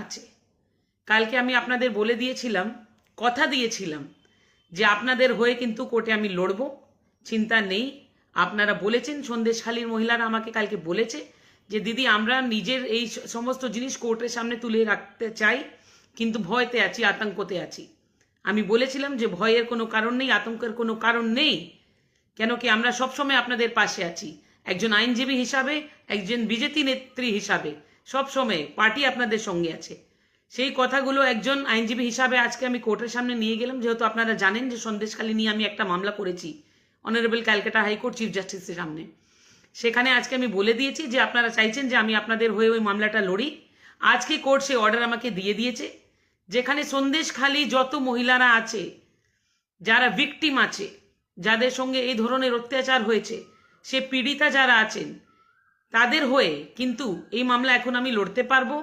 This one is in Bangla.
আছে। কালকে আমি আপনাদের বলে দিয়েছিলাম, কথা দিয়েছিলাম যে আপনাদের হয়ে কিন্তু কোর্টে আমি লড়ব, চিন্তা নেই। আপনারা বলেছেন, সন্দেশখালীর মহিলারা আমাকে কালকে বলেছে যে দিদি আমরা নিজের এই সমস্ত জিনিস কোর্টের সামনে তুলে রাখতে চাই, কিন্তু ভয়তে আছি, আতঙ্কতে আছি। আমি বলেছিলাম যে ভয়ের কোনো কারণ নেই, আতঙ্কের কোনো কারণ নেই, কেন কি আমরা সবসময় আপনাদের পাশে আছি। একজন আইনজীবী হিসাবে, একজন বিজেপি নেত্রী হিসাবে সবসময় পার্টি আপনাদের সঙ্গে আছে। সেই কথাগুলো একজন আইনজীবী হিসাবে আজকে আমি কোর্টের সামনে নিয়ে গেলাম, যেহেতু আপনারা জানেন যে সন্দেশখালী নিয়ে আমি একটা মামলা করেছি অনারেবল ক্যালকাটা হাইকোর্ট চিফ জাস্টিসের সামনে। সেখানে আজকে আমি বলে দিয়েছি যে আপনারা চাইছেন যে আমি আপনাদের হয়ে ওই মামলাটা লড়ি। আজকে কোর্ট সেই অর্ডার আমাকে দিয়ে দিয়েছে, যেখানে সন্দেশখালী যত মহিলারা আছে, যারা ভিকটিম আছে, যাদের সঙ্গে এই ধরনের অত্যাচার হয়েছে, সে পীড়িতা যারা আছেন, তাদের হয়ে কিন্তু এই মামলা এখন আমি লড়তে পারবো।